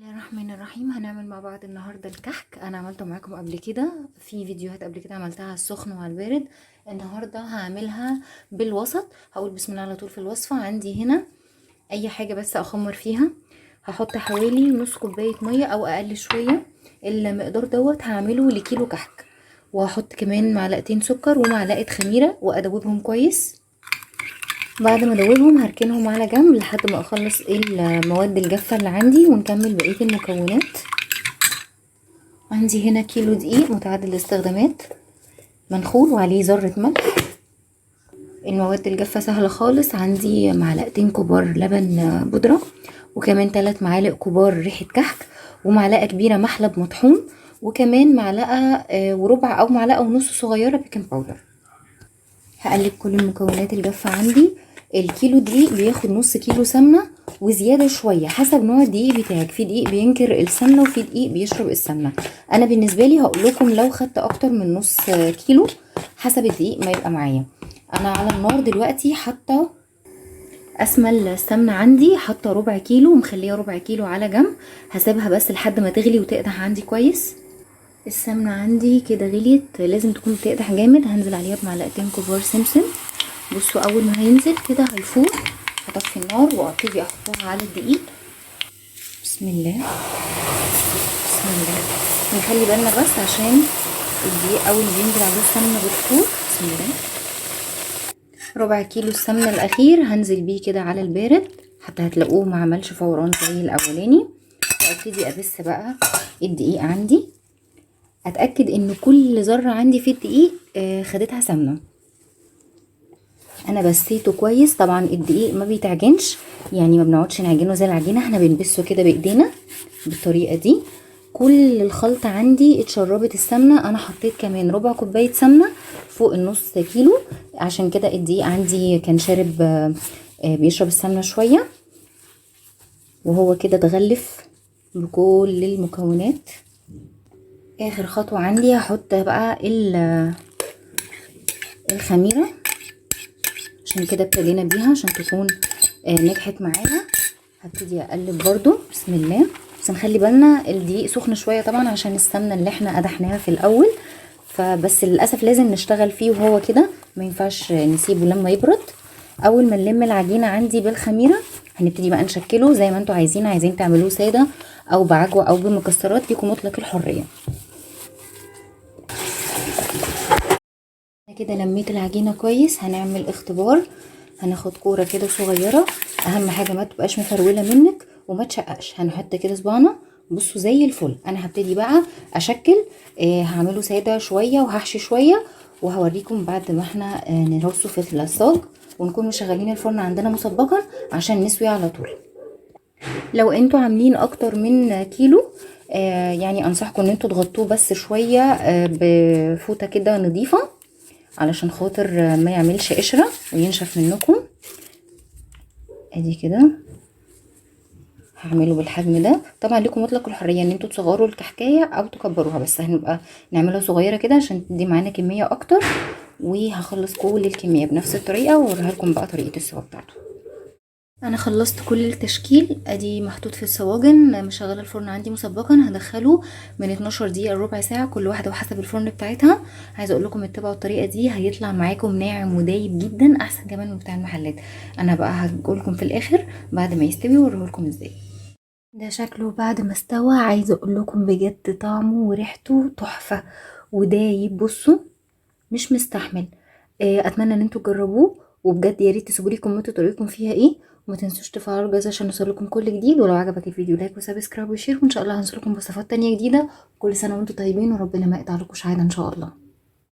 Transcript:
بسم الله الرحمن الرحيم. هنعمل مع بعض النهارده الكحك. انا عملته معاكم قبل كده في فيديوهات قبل كده، عملتها على السخن وعلى البارد. النهارده هعملها بالوسط. هقول بسم الله على طول في الوصفه. عندي هنا اي حاجه بس اخمر فيها. هحط حوالي نص كوبايه ميه او اقل شويه. المقدار دوت هعمله لكيلو كحك. وهحط كمان معلقتين سكر ومعلقه خميره وادوبهم كويس. بعد ما ادوبهم هركنهم على جنب لحد ما اخلص المواد الجافه اللي عندي ونكمل بقيه المكونات. عندي هنا كيلو دقيق متعدد الاستخدامات منخول وعليه ذره ملح. المواد الجافه سهله خالص. عندي معلقتين كبار لبن بودره، وكمان 3 معالق كبار ريحه كحك، ومعلقه كبيره محلب مطحون، وكمان معلقه وربع او معلقه ونص صغيره بيكنج باودر. هقلب كل المكونات الجافه عندي. الكيلو دقيق بياخد نص كيلو سمنه وزياده شويه حسب نوع الدقيق بتاعك. في دقيق بينكر السمنه وفي دقيق بيشرب السمنه. انا بالنسبه لي هقول لكم لو خدت اكتر من نص كيلو حسب الدقيق ما يبقى معايا. انا على النار دلوقتي حاطه اسمى السمنه عندي، حاطه ربع كيلو ومخليه ربع كيلو على جنب. هسيبها بس لحد ما تغلي وتقدح عندي كويس. السمنه عندي كده غليت، لازم تكون بتقدح جامد. هنزل عليها بمعلقتين كبار سمسم. بصوا اول ما هينزل كده هيفور هطفي النار وابتدي احطها على الدقيق. بسم الله بسم الله. نخلي بالنا بس عشان الدقيق اول ما بينزل عليه السمنه بتفور. بسم الله. ربع كيلو السمنه الاخير هنزل بيه كده على البارد حتى هتلاقوه ما عملش فوران زي الاولاني. وابتدي ابس بقى الدقيق عندي. اتاكد ان كل ذره عندي في الدقيق خدتها سمنه. انا بسيته كويس. طبعا الدقيق ما بيتعجنش، يعني ما بنقعدش نعجنه زي العجينه، احنا بنبسه كده بايدينا بالطريقه دي. كل الخلطه عندي اتشربت السمنه. انا حطيت كمان ربع كوبايه سمنه فوق النص كيلو، عشان كده الدقيق عندي كان شارب بيشرب السمنه شويه. وهو كده اتغلف بكل المكونات. اخر خطوه عندي هحط بقى الخميره، عشان كده ابتدينا بيها عشان تكون نجحت معانا. هبتدي اقلب برضو. بسم الله. بس نخلي بالنا الدقيق سخن شويه طبعا عشان السمنه اللي احنا قدحناها في الاول، فبس للاسف لازم نشتغل فيه وهو كده، ما ينفعش نسيبه لما يبرد. اول ما نلم العجينه عندي بالخميره هنبتدي بقى نشكله زي ما انتوا عايزين تعملوه ساده او بعجوه او بمكسرات، ليكم مطلق الحريه. كده لميت العجينه كويس. هنعمل اختبار. هناخد كوره كده صغيره، اهم حاجه ما تبقاش مفروله منك وما تشققش. هنحط كده صباعنا. بصوا زي الفل. انا هبتدي بقى اشكل. هعمله ساده شويه وهحشي شويه، وهوريكم بعد ما احنا نرصه في الصاج ونكون مشغلين الفرن عندنا مسبقا عشان نسوي على طول. لو انتوا عاملين اكتر من كيلو يعني انصحكم ان انتوا تغطوه بس شويه بفوطه كده نظيفه علشان خاطر ما يعملش قشرة وينشف منكم. ادي كده هعمله بالحجم ده. طبعا لكم مطلق الحرية ان انتوا تصغروا الكحكاية او تكبروها، بس هنبقى نعملها صغيرة كده عشان تدي معانا كمية اكتر. وهخلص كل الكمية بنفس الطريقة واوريها لكم بقى طريقة السوا بتاعته. انا خلصت كل التشكيل. ادي محطوط في الصواجن، مشغله الفرن عندي مسبقا. هدخله من 12 دقيقه لربع ساعه كل واحده وحسب الفرن بتاعتها. عايزه اقول لكم اتبعوا الطريقه دي هيطلع معاكم ناعم ودايب جدا، احسن كمان من بتاع المحلات. انا بقى هقول لكم في الاخر بعد ما يستوي واوريه لكم ازاي. ده شكله بعد ما استوى. عايزه اقول لكم بجد طعمه وريحته تحفه ودايب. بصوا مش مستحمل. اتمنى ان انتوا تجربوه، وبجد يا ريت تسيبوا لي كومنتوا طريقكم فيها ايه، وما تنسوش تفعلوا الجرس عشان يوصلكم كل جديد. ولو عجبك الفيديو لايك وسبسكرايب وشير، وان شاء الله هنزلكم بوصفات تانية جديده. كل سنه وانتم طيبين وربنا ما يقطع لكم عاده ان شاء الله.